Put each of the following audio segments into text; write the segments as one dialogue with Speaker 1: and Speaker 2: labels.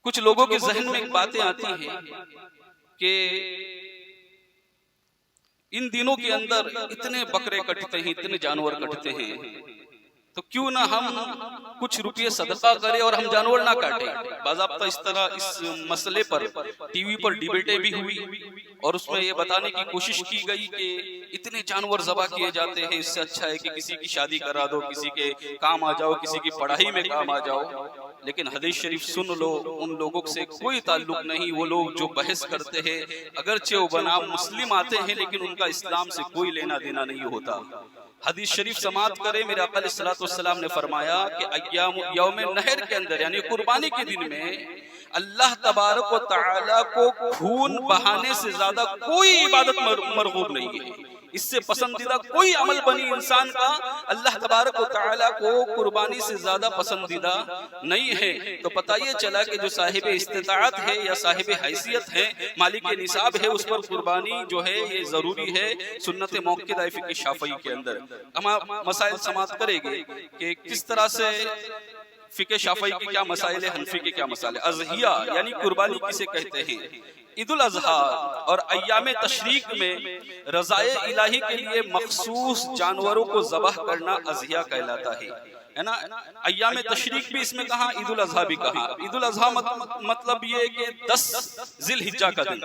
Speaker 1: کچھ لوگوں کے ذہن میں باتیں آتی ہیں کہ ان دنوں کے اندر اتنے بکرے کٹتے ہیں، اتنے جانور کٹتے ہیں، تو کیوں نہ ہم کچھ روپیے صدقہ کریں اور ہم جانور نہ کاٹیں۔ باضابطہ اس طرح اس مسئلے پر ٹی وی پر ڈیبیٹیں بھی ہوئی اور اس میں یہ بتانے کی کوشش کی گئی کہ اتنے جانور ذبح کیے جاتے ہیں، اس سے اچھا ہے کہ کسی کی شادی کرا دو، کسی کے کام آ جاؤ، کسی کی پڑھائی میں کام آ جاؤ۔ لیکن حدیث شریف سن لو، ان لوگوں سے کوئی تعلق نہیں۔ وہ لوگ جو بحث کرتے ہیں اگرچہ وہ بنام مسلم آتے ہیں لیکن ان کا اسلام سے کوئی لینا دینا نہیں ہوتا۔ حدیث شریف سماعت کرے، میرے آقا علیہ الصلوۃ والسلام نے فرمایا کہ یوم نحر کے اندر یعنی قربانی کے دن میں اللہ تبارک و تعالیٰ کو خون بہانے سے زیادہ کوئی عبادت مرغوب نہیں ہے۔ اس سے پسندیدہ کوئی عمل بنی انسان کا اللہ تبارک و تعالیٰ کو قربانی سے زیادہ پسندیدہ نہیں ہے۔ تو پتہ یہ چلا کہ جو صاحب استطاعت ہے یا صاحب حیثیت ہے، مالک نصاب ہے، اس پر قربانی جو ہے یہ ضروری ہے سنت موقدہ فقہ شافعی کے اندر۔ ہم مسائل سماعت کریں گے کہ کس طرح سے فقہ شافعی کی کیا مسائل ہے، حنفی کے کیا مسائل ہے۔ اضحیہ یعنی قربانی کسے کہتے ہیں؟ عید الاضحیٰ اور ایام تشریق میں رضائے الہی کے لیے مخصوص جانوروں کو ذبح کرنا اضحیہ کہلاتا ہے نا۔ ایام تشریق بھی اس میں کہاں، عید الاضحیٰ بھی کہاں۔ عید الاضحیٰ مطلب یہ کہ 10 ذی الحجہ کا دن،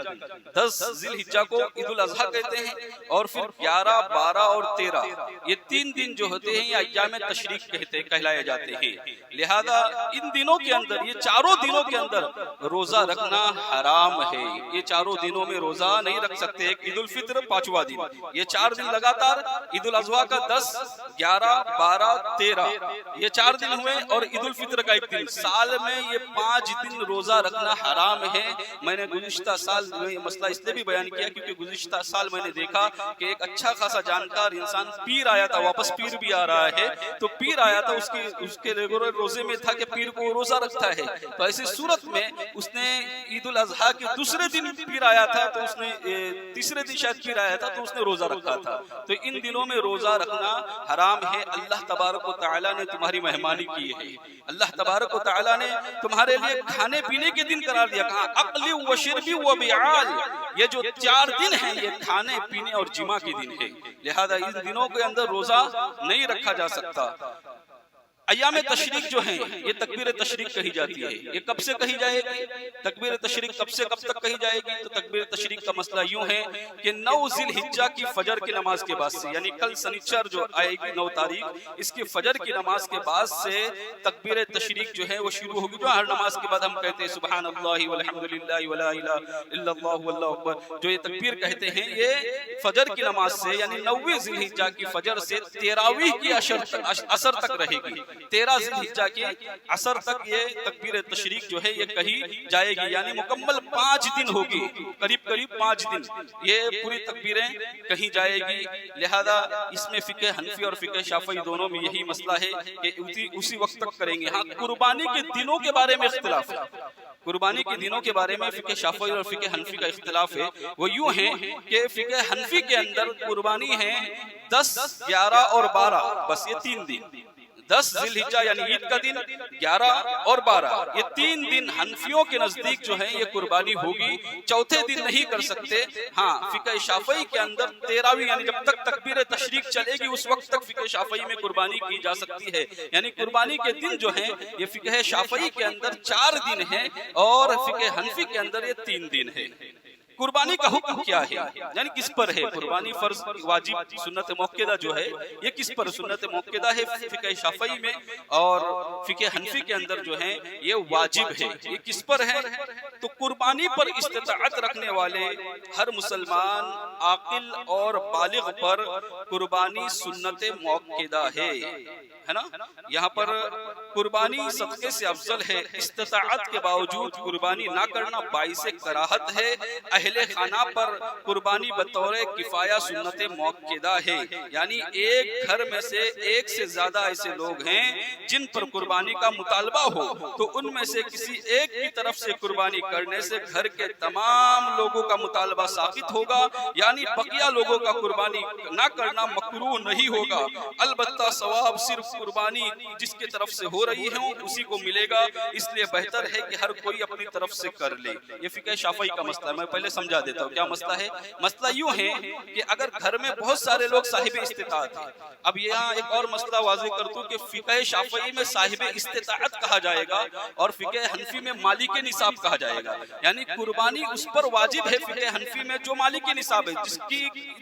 Speaker 1: 10 ذی الحجہ کو عید الاضحیٰ کہتے ہیں، اور پھر 11، 12 اور 13 یہ 3 دن جو ہوتے ہیں یہ ایام تشریق کہلائے جاتے ہیں۔ لہذا ان دنوں کے اندر، یہ چاروں دنوں کے اندر روزہ رکھنا حرام ہے۔ یہ چاروں دنوں میں روزہ نہیں رکھ سکتے۔ ایک عید الفطر 5واں دن، یہ 4 دن لگاتار، عید الاضحیٰ کا 10، 11، 12، 13 یہ 4 دن ہوئے، اور عید الفطر کا 1 دن۔ سال میں یہ 5 دن روزہ رکھنا حرام ہے۔ میں نے گزشتہ سال یہ مسئلہ اس لیے بھی بیان کیا کیونکہ گزشتہ سال میں نے دیکھا کہ ایک اچھا خاصا جانکار انسان پیر آیا تھا، واپس پیر بھی آ رہا ہے، تو پیر آیا تھا، اس کے ریگولر روزے میں تھا کہ پیر کو روزہ رکھتا ہے۔ تو ایسی صورت میں اس نے عید الاضحیٰ کے دوسرے دن پیر آیا تھا، تو اس نے تیسرے دن شاید پیر آیا تھا تو اس نے روزہ رکھا تھا۔ تو ان دنوں میں روزہ رکھنا حرام ہے۔ اللہ تبارک و تعالیٰ نے تمہاری مہمانی کی ہے، اللہ تبارک و تعالیٰ نے تمہارے لیے کھانے پینے کے دن قرار دیا۔ کہاں عقل و شربی و بیعال، یہ جو 4 دن ہیں یہ کھانے پینے اور جمع کے دن ہے، لہذا ان دنوں کے اندر روزہ نہیں رکھا جا سکتا۔ ایام تشریق جو ہیں یہ تکبیر تشریق کہی جاتی ہے۔ یہ کب سے کہی جائے گی؟ تکبیر تشریق کب سے کب تک کہی جائے گی؟ تو تکبیر تشریق کا مسئلہ یوں ہے کہ 9 ذی الحجہ کی فجر کی نماز کے بعد سے، یعنی کل سنیچر جو آئے گی 9 تاریخ، اس کی فجر کی نماز کے بعد سے تکبیر تشریق جو ہے وہ شروع ہوگی۔ جو ہر نماز کے بعد ہم کہتے ہیں سبحان اللہ والحمدللہ ولا الہ الا اللہ واللہ اکبر، جو یہ تکبیر کہتے ہیں، یہ فجر کی نماز سے یعنی 9 ذی الحجہ کی فجر سے 13ویں کی عصر تک رہے گی۔ 13 ذی الحجہ کے عصر تک یہ تکبیر تشریق جو ہے یہ کہی جائے گی، یعنی مکمل 5 دن ہوگی، قریب 5 دن یہ پوری تکبیریں کہی جائے گی۔ لہذا اس میں فقہ حنفی اور فقہ شافعی دونوں میں یہی مسئلہ ہے کہ اسی وقت تک کریں گے۔ ہاں قربانی کے دنوں کے بارے میں اختلاف ہے، قربانی کے دنوں کے بارے میں فقہ شافعی اور فقہ حنفی کا اختلاف ہے۔ وہ یوں ہے کہ فقہ حنفی کے اندر قربانی ہے 10، 11 اور 12، بس یہ 3 دن۔ 10 ذی الحجہ یعنی عید کا دن، 11 اور 12 یہ 3 دن حنفیوں کے نزدیک جو ہیں یہ قربانی ہوگی، چوتھے دن نہیں کر سکتے۔ ہاں فقہ شافعی کے اندر 13ویں یعنی جب تک تکبیر تشریق چلے گی اس وقت تک فقہ شافعی میں قربانی کی جا سکتی ہے، یعنی قربانی کے دن جو ہیں یہ فقہ شافعی کے اندر 4 دن ہیں اور فقہ حنفی کے اندر یہ 3 دن ہے۔ قربانی کا حکم کیا ہے، یعنی کس پر ہے قربانی؟ فرض، واجب، سنت موقدہ جو ہے یہ کس پر سنت موقدہ ہے فقہ شافعی میں، اور فقہ حنفی کے اندر جو ہے یہ واجب ہے۔ یہ کس پر ہے؟ تو قربانی پر استطاعت رکھنے والے ہر مسلمان عاقل اور بالغ پر قربانی سنت موقدہ ہے نا۔ یہاں پر قربانی صدقے سے افضل ہے، استطاعت کے باوجود قربانی نہ کرنا باعث کراہت ہے۔ اہل خانہ پر قربانی بطور کفایہ سنت موقدہ ہے، یعنی ایک گھر میں سے ایک سے زیادہ ایسے لوگ ہیں جن پر قربانی کا مطالبہ ہو، تو ان میں سے کسی ایک کی طرف سے قربانی کرنے سے گھر کے تمام لوگوں کا مطالبہ ساقط ہوگا، یعنی بقیہ لوگوں کا قربانی نہ کرنا مکروہ نہیں ہوگا۔ البتہ ثواب صرف قربانی جس کی طرف سے ہو ہو رہی ہوں اسی کو ملے گا، اس لیے بہتر ہے کہ ہر کوئی اپنی طرف سے کر لے۔ یہ فقہ شافعی کا مسئلہ ہے، میں پہلے سمجھا دیتا ہوں کیا مسئلہ ہے۔ مسئلہ یوں ہے کہ اگر گھر میں بہت سارے لوگ صاحب استطاعت ہیں، اب یہاں ایک اور مسئلہ واضح کر دوں کہ فقہ شافعی میں صاحب استطاعت کہا جائے گا اور فقہ حنفی میں مالک نصاب کہا جائے گا، یعنی قربانی اس پر واجب ہے فقہ حنفی میں جو مالک نصاب ہے،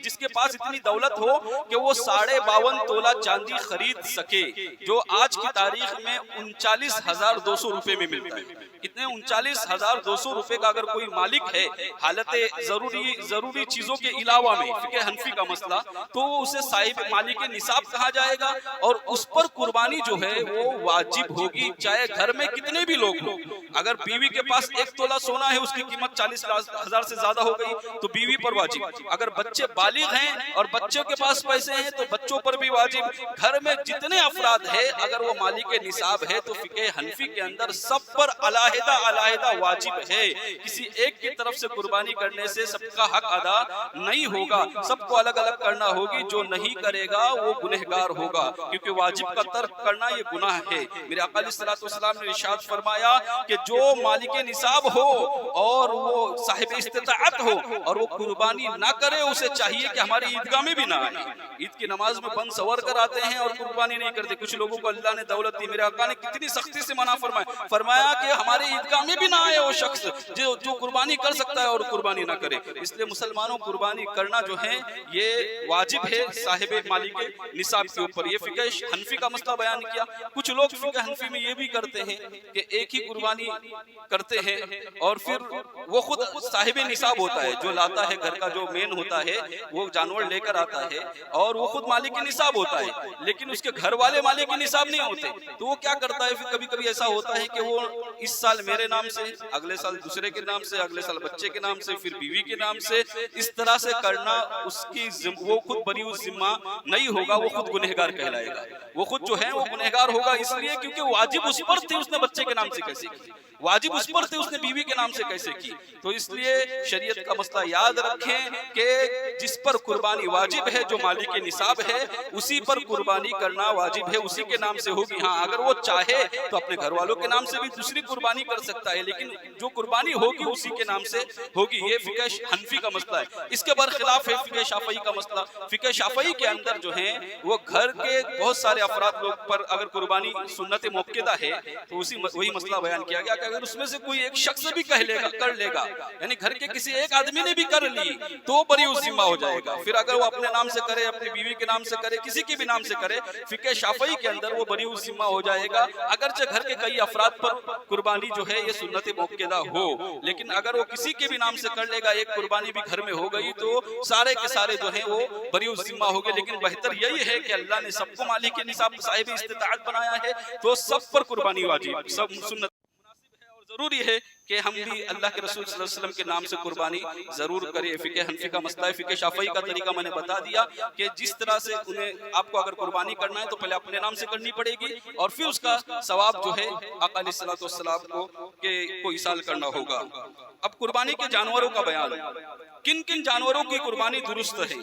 Speaker 1: جس کے پاس اتنی دولت ہو کہ وہ 52.5 تولہ چاندی خرید سکے، جو آج کی تاریخ میں 39,200 روپے میں ملتا ہے۔ کتنے 39,200 روپے کا اگر کوئی مالک ہے حالت ضروری چیزوں کے علاوہ میں، فقہ حنفی کا مسئلہ، تو وہ اسے صاحب مالک نصاب کہا جائے گا اور اس پر قربانی جو ہے وہ واجب ہوگی، چاہے گھر میں کتنے بھی لوگ ہوں۔ اگر بیوی کے پاس 1 تولہ سونا ہے، اس کی قیمت 40,000 سے زیادہ ہو گئی تو بیوی پر واجب۔ اگر بچے بالغ ہیں اور بچوں کے پاس پیسے ہیں تو بچوں پر بھی واجب۔ گھر میں جتنے افراد ہیں اگر وہ مالک نصاب ہے تو فقہ حنفی کے اندر سب پر علیحدہ واجب ہے۔ کسی ایک کی طرف سے قربانی کرنے سے سب کا حق ادا نہیں ہوگا، سب کو الگ الگ کرنا ہوگی۔ جو نہیں کرے گا وہ گنہگار ہوگا، کیونکہ واجب کا ترک کرنا یہ گناہ ہے۔ میرے آقا علیہ السلام نے ارشاد فرمایا کہ جو مالک نصاب ہو اور وہ صاحب استطاعت ہو اور وہ قربانی نہ کرے، اسے چاہیے کہ ہماری عیدگاہ میں بھی نہ آئے۔ عید کی نماز میں بند سور کر آتے ہیں اور قربانی نہیں کرتے۔ کچھ لوگوں کو اللہ نے دولت دی، میرے آقا نے کتنی سختی سے منع فرمایا کہ ہمارے عیدگاہ میں بھی نہ آئے وہ شخص جو قربانی کر سکتا ہے اور قربانی نہ کرے۔ اس لیے مسلمانوں قربانی کرنا جو ہے یہ واجب ہے صاحب مالک نصاب کے اوپر۔ یہ فقہ حنفی کا مسئلہ بیان کیا۔ کچھ لوگ فقہ حنفی میں یہ بھی کرتے ہیں کہ ایک ہی قربانی کرتے ہیں اور پھر وہ خود صاحب نصاب ہوتا ہے، جو لاتا ہے گھر کا جو مین ہوتا ہے وہ جانور لے کر آتا ہے اور وہ خود مالک نصاب ہوتا ہے، لیکن اس کے گھر والے مالک نصاب نہیں ہوتے، تو وہ کیا کرتا ہے پھر کبھی ایسا ہوتا ہے کہ وہ اس سال میرے نام سے، اگلے سال دوسرے کے نام سے، اگلے سال بچے کے نام سے، پھر بیوی کے نام سے، اس طرح سے کرنا اس کی وہ خود بری ذمہ نہیں ہوگا، وہ خود گنہگار کہلائے گا۔ وہ خود جو ہے وہ گنہگار ہوگا اس لیے کیونکہ واجب اس پر تھی، اس نے بچے کے نام سے کیسے کی، واجب اس پر تھی، اس نے بیوی کے نام سے کیسے کی۔ تو اس لیے شریعت کا مسئلہ یاد رکھیں کہ جس پر قربانی واجب ہے، جو مالک نصاب ہے، اسی پر قربانی کرنا واجب ہے، اسی کے نام سے ہوگی۔ ہاں اگر وہ چاہے تو اپنے گھر والوں کے نام سے بھی دوسری قربانی کر سکتا ہے، لیکن جو قربانی ہوگی اسی کے نام سے ہوگی۔ یہ فقہ حنفی کا مسئلہ ہے۔ اس کے برخلاف ہے فقہ شافعی کا مسئلہ۔ فقہ شافعی کے اندر جو ہیں وہ گھر کے بہت سارے افراد لوگ پر اگر قربانی سنت موقدہ ہے تو وہی مسئلہ بیان کیا گیا کہ اگر اس میں سے کوئی ایک شخص بھی کر لے گا، یعنی گھر کے کسی ایک آدمی نے بھی کر لی تو بری ذمہ ہو جائے گا۔ پھر اگر وہ اپنے نام سے کرے، اپنی بیوی کے نام سے کرے، کسی کے بھی نام سے کرے، فقہ شافعی کے اندر وہ بری ذمہ ہو جائے گا، اگرچہ گھر کے کئی افراد پر قربانی جو ہے یہ سنت موقدہ ہو، لیکن اگر وہ کسی کے بھی نام سے کر لے گا، ایک قربانی بھی گھر میں ہو گئی تو سارے کے سارے جو ہیں وہ بری ذمہ ہو گئے۔ لیکن بہتر یہی ہے کہ اللہ نے سب کو مالک نصاب صاحب استطاعت بنایا ہے تو سب پر قربانی واجب، سب سنت مناسب ہے اور ضروری ہے کہ ہم بھی اللہ کے رسول صلی اللہ علیہ وسلم کے نام سے قربانی ضرور کریں۔ فقہ حنفی کا مسئلہ ہے۔ فقہ شافعی کا طریقہ میں نے بتا دیا کہ جس طرح سے انہیں آپ کو اگر قربانی کرنا ہے تو پہلے اپنے نام سے کرنی پڑے گی اور پھر اس کا ثواب جو ہے آقا علیہ السلام کو ایصال کرنا ہوگا۔ اب قربانی کے جانوروں کا بیان، کن کن جانوروں کی قربانی درست ہے؟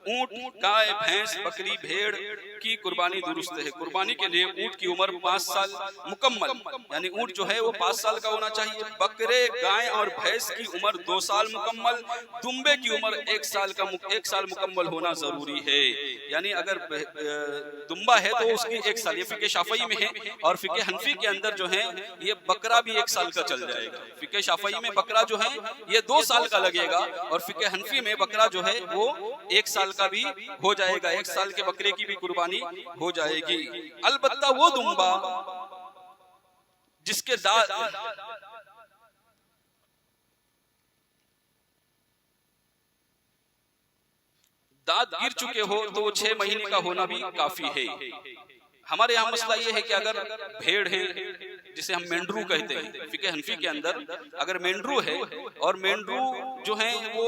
Speaker 1: اونٹ، گائے، بھینس، بکری، بھیڑ کی قربانی درست ہے۔ قربانی کے لیے اونٹ کی عمر 5 سال مکمل، یعنی اونٹ جو ہے وہ 5 سال کا ہونا چاہیے۔ بکرے، گائے اور بھینس کی عمر 2 سال مکمل، دمبے کی عمر 1 سال مکمل ہونا ضروری ہے، یعنی اگر دمبا ہے تو اس کی 1 سال، یہ فقہ شافعی میں ہے۔ اور فقہ حنفی کے اندر جو ہے یہ بکرا بھی 1 سال کا چل جائے گا۔ فقہ شافعی میں بکرا جو ہے یہ 2 سال کا لگے گا اور فقہ حنفی میں بکرا جو ہے وہ 1 سال کا بھی ہو جائے گا، 1 سال کے بکرے کی بھی قربانی ہو جائے گی۔ البتہ وہ دمبا جس کے دانت گر چکے ہو تو وہ 6 مہینے کا ہونا بھی کافی ہے۔ ہمارے یہاں مسئلہ یہ ہے کہ اگر بھیڑ ہے جسے ہم مینڈرو کہتے ہیں، فقہ حنفی کے اندر اگر مینڈرو ہے اور مینڈرو جو ہیں وہ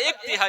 Speaker 1: 1/3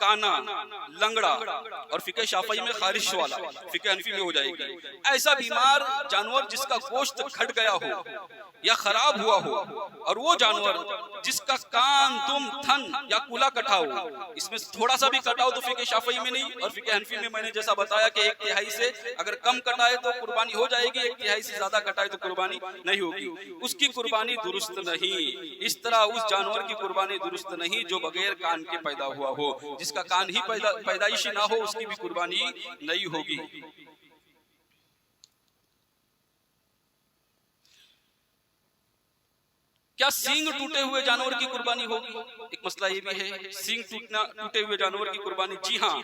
Speaker 1: کانا، لنگڑا، اور فقہ شافعی میں خارش والا، فقہ حنفی میں ہو جائے گی۔ ایسا بیمار جانور جس کا گوشت گھٹ گیا ہو یا خراب ہوا ہو، اور وہ جانور جس کا کان، دم، تھن یا کولا کٹا ہو، اس میں تھوڑا سا بھی کٹا ہو تو فقہ شافعی میں نہیں، اور فقہ حنفی میں نے جیسا بتایا کہ 1/3 سے اگر کم کٹا ہے تو قربانی ہو جائے گی، 1/3 سے زیادہ کٹا ہے تو قربانی نہیں ہوگی، اس کی قربانی درست نہیں۔ اس طرح اس جانور کی قربانی درست نہیں جو بغیر کان کے پیدا ہوا ہو، جس کا کان ہی پیدائشی نہ ہو، اس کی بھی قربانی نہیں ہوگی۔ کیا سینگ ٹوٹے ہوئے جانور کی قربانی ہوگی؟ ایک مسئلہ یہ بھی ہے، سینگ ٹوٹے ہوئے جانور کی قربانی، جی ہاں،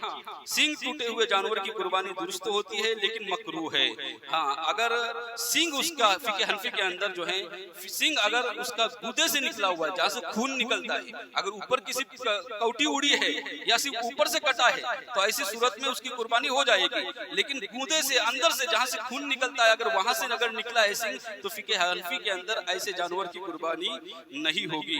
Speaker 1: سینگ ٹوٹے ہوئے جانور کی قربانی درست ہوتی ہے لیکن مکروہ ہے۔ ہاں، اگر سینگ اس کا فقہ حنفی کے اندر جو ہے، سینگ اگر اس کا گودے سے نکلا ہوا ہے، جہاں سے خون نکلتا ہے، اگر اوپر کسی کوٹی اڑی ہے یا صرف اوپر سے کٹا ہے تو ایسی صورت میں اس کی قربانی ہو جائے گی، لیکن گودے سے اندر سے جہاں سے خون نکلتا ہے، اگر وہاں سے اگر نکلا ہے سینگ تو فقہ حنفی کے اندر ایسے جانور کی قربانی نہیں ہوگی۔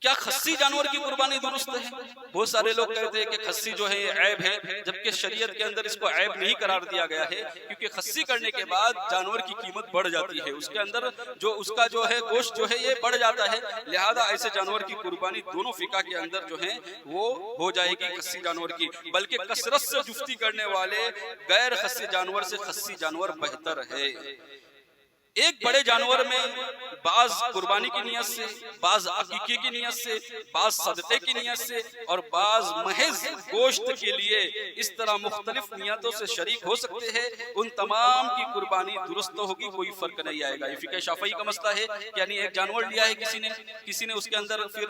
Speaker 1: کیا خصی جانور کی قربانی درست ہے؟ بہت سارے لوگ کہتے ہیں کہ خصی جو ہے عیب ہے، جبکہ شریعت کے اندر اس کو عیب نہیں قرار دیا گیا ہے، کیونکہ خصی کرنے کے بعد جانور کی قیمت بڑھ جاتی ہے، اس کے اندر جو اس کا جو ہے گوشت جو ہے یہ بڑھ جاتا ہے، لہذا ایسے جانور کی قربانی دونوں فقہ کے اندر جو ہے وہ ہو جائے گی خصی جانور کی، بلکہ کثرت سے جفتی کرنے والے غیر خصی جانور سے خصی جانور بہتر ہے۔ ایک بڑے جانور میں بعض قربانی کی نیت سے، بعض عقیقے کی نیت سے، بعض صدقے کی نیت سے، اور بعض محض گوشت کے لیے اس طرح مختلف نیتوں سے شریک ہو سکتے ہیں، ان تمام کی قربانی درست ہوگی، کوئی فرق نہیں آئے گا۔ یہ فقہ شافعی کا مسئلہ ہے، یعنی ایک جانور لیا ہے کسی نے اس کے اندر، پھر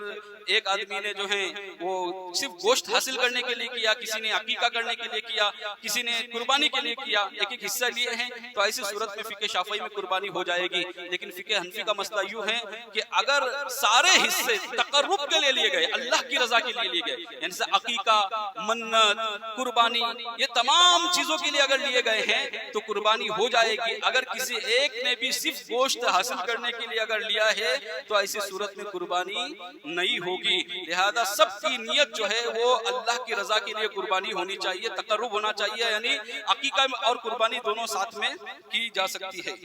Speaker 1: ایک آدمی نے جو ہے وہ صرف گوشت حاصل کرنے کے لیے کیا، کسی نے عقیقہ کرنے کے لیے کیا، کسی نے قربانی کے لیے کیا، ایک حصہ لیے ہیں، تو ایسی صورت میں فقہ شافعی میں قربانی ہو جائے گی۔ لیکن فقہ حنفی کا مسئلہ یوں ہے کہ اگر سارے حصے تقرب کے لیے لیے گئے، اللہ کی رضا کے لیے لیے گئے، یعنی سے عقیقہ، منت، قربانی، یہ تمام چیزوں کے لیے اگر لیے گئے ہیں تو قربانی ہو جائے گی۔ اگر کسی ایک نے بھی صرف گوشت حاصل کرنے کے لیے اگر لیا ہے تو ایسی صورت میں قربانی نہیں ہوگی۔ لہذا سب کی نیت جو ہے وہ اللہ کی رضا کے لیے قربانی ہونی چاہیے، تقرب ہونا چاہیے، یعنی عقیقہ اور قربانی دونوں ساتھ میں کی جا سکتی ہے۔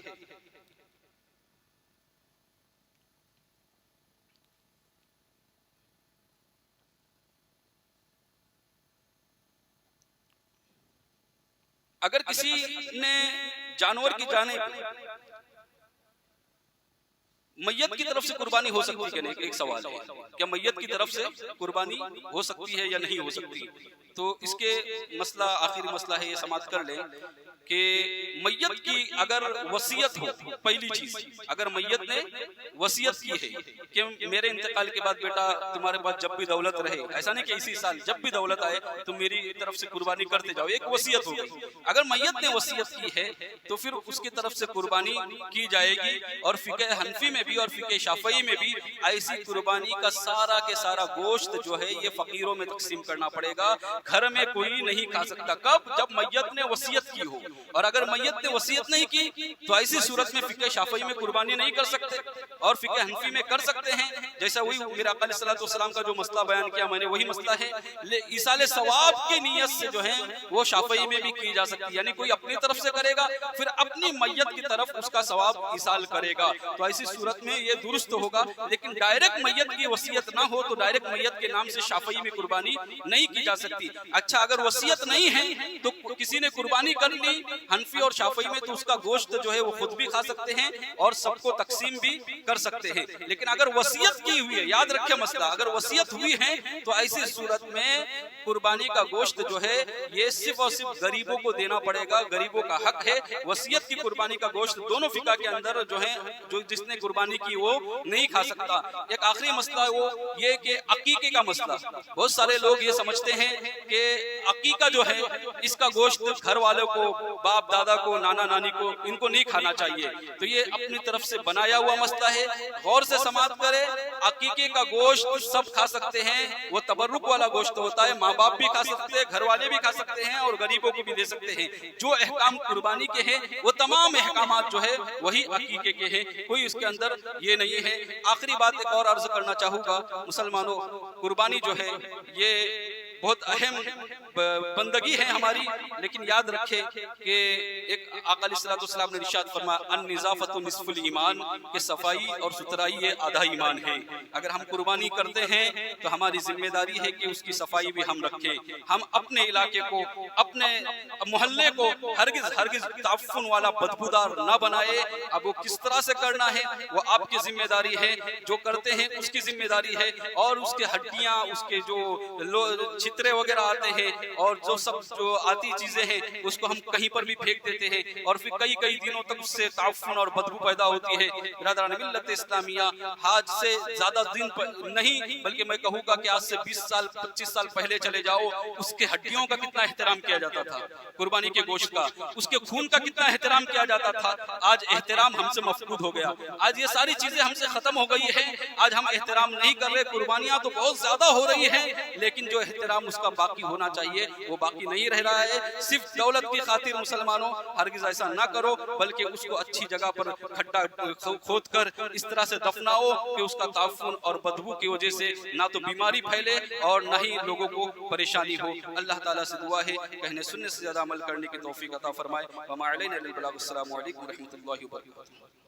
Speaker 1: اگر کسی نے جانور کی جانب میت کی طرف سے قربانی ہو سکتی ہے کہ ایک سوال ہے، کیا میت کی طرف سے قربانی ہو سکتی ہے یا نہیں ہو سکتی؟ تو اس کے مسئلہ، آخری مسئلہ ہے، یہ سماعت کر لیں کہ میت کی اگر وصیت ہو، پہلی چیز اگر میت نے وصیت کی ہے کہ میرے انتقال کے بعد بیٹا تمہارے پاس جب بھی دولت رہے، ایسا نہیں کہ اسی سال جب بھی دولت آئے تو میری طرف سے قربانی کرتے جاؤ، ایک وصیت ہو گئی۔ اگر میت نے وصیت کی ہے تو پھر اس کی طرف سے قربانی کی جائے گی، اور فقہ حنفی میں بھی اور فقہ شافعی میں بھی ایسی قربانی کا سارا کے سارا گوشت جو ہے یہ فقیروں میں تقسیم کرنا پڑے گا، گھر میں کوئی نہیں کھا سکتا۔ کب؟ جب میت نے وصیت کی ہو، اور اگر میت نے وصیت نہیں کی تو ایسی صورت میں فقہ شافعی میں قربانی نہیں کر سکتے، اور فقہ حنفی میں کر سکتے ہیں۔ جیسا وہی میرے آقا علیہ السلام کا جو مسئلہ بیان کیا میں نے، وہی مسئلہ ہے، ایصال ثواب کی نیت سے جو ہے وہ شافعی میں بھی کی جا سکتی ہے، یعنی کوئی اپنی طرف سے کرے گا پھر اپنی میت کی طرف اس کا ثواب ایصال کرے گا، تو ایسی صورت میں یہ درست ہوگا۔ لیکن ڈائریکٹ میت کی وصیت نہ ہو تو ڈائریکٹ میت کے نام سے شافعی میں قربانی نہیں کی جا سکتی۔ اچھا، اگر وصیت نہیں ہے تو کسی نے قربانی کر لی حنفی اور شافعی میں، تو اس کا گوشت جو ہے وہ خود بھی کھا سکتے ہیں اور سب کو تقسیم بھی کر سکتے ہیں۔ لیکن اگر وصیت کی ہوئی ہے، یاد رکھیں مسئلہ، اگر وصیت ہوئی ہے تو ایسی صورت میں قربانی کا گوشت جو ہے یہ صرف اور صرف غریبوں کو دینا پڑے گا، غریبوں کا حق ہے۔ وصیت کی قربانی کا گوشت دونوں فقہ کے اندر جو ہے جو جس نے قربانی کی وہ نہیں کھا سکتا۔ ایک آخری مسئلہ وہ یہ کہ عقیقے کا مسئلہ، بہت سارے لوگ یہ سمجھتے ہیں کہ عقیقہ جو ہے اس کا گوشت گھر والوں کو، باپ دادا کو، نانا نانی کو، ان کو نہیں کھانا چاہیے. تو یہ اپنی طرف سے بنایا ہوا مسئلہ ہے. غور سے سماعت کرے. عقیقے کا گوشت سب کھا سکتے ہیں، وہ تبرک والا گوشت ہوتا ہے. ماں باپ بھی کھا سکتے ہیں، گھر والے بھی کھا سکتے ہیں، اور غریبوں کو بھی دے سکتے ہیں. جو احکام قربانی کے ہیں وہ تمام احکامات جو ہے وہی عقیقے کے ہیں، کوئی اس کے اندر یہ نہیں ہے. آخری بات ایک اور عرض کرنا چاہوں گا مسلمانوں، قربانی جو ہے یہ بہت اہم بندگی ہے ہماری، لیکن یاد رکھے کہ ایک آقا علیہ الصلوۃ والسلام نے ارشاد فرمایا النظافۃ نصف الایمان، کہ صفائی اور ستھرائی یہ آدھا ایمان ہے. اگر ہم قربانی کرتے ہیں تو ہماری ذمہ داری ہے کہ اس کی صفائی بھی ہم رکھیں. ہم اپنے علاقے کو، اپنے محلے کو ہرگز تعفن والا بدبودار نہ بنائے. اب وہ کس طرح سے کرنا ہے وہ آپ کی ذمہ داری ہے، جو کرتے ہیں اس کی ذمہ داری ہے. اور اس کے ہڈیاں، اس کے جو چھترے وغیرہ آتے ہیں اور جو سب جو آتی چیزیں ہیں اس کو ہم کہیں پر بھی پھینک دیتے ہیں، اور پھر کئی دنوں تک اس سے تعفن اور بدبو پیدا ہوتی ہے. برادران ملت اسلامیہ، حج سے زیادہ دن نہیں بلکہ میں کہوں گا کہ آج سے 20 سال 25 سال پہلے چلے جاؤ، اس کے ہڈیوں کا کتنا احترام کیا جاتا تھا، قربانی کے گوشت کا، اس کے خون کا کتنا احترام کیا جاتا تھا. آج احترام ہم سے مفقود ہو گیا. آج یہ ساری چیزیں ہم سے ختم ہو گئی ہیں. آج ہم احترام نہیں کر رہے. قربانیاں تو بہت زیادہ ہو رہی ہیں، لیکن جو احترام اس کا باقی ہونا چاہیے وہ باقی نہیں رہ رہا ہے. صرف دولت کی خاطر مسلمانوں ہرگز ایسا نہ کرو، بلکہ اس کو اچھی جگہ پر کھڈا کھود کر اس طرح سے دفناؤ کہ اس کا تعفن اور بدبو کی وجہ سے نہ تو بیماری پھیلے اور نہ ہی لوگوں کو پریشانی ہو. اللہ تعالیٰ سے دعا ہے کہنے سننے سے زیادہ عمل کرنے کی توفیق عطا فرمائے. وما علینا الا البلاغ. السلام علیکم ورحمۃ اللہ وبرکاتہ.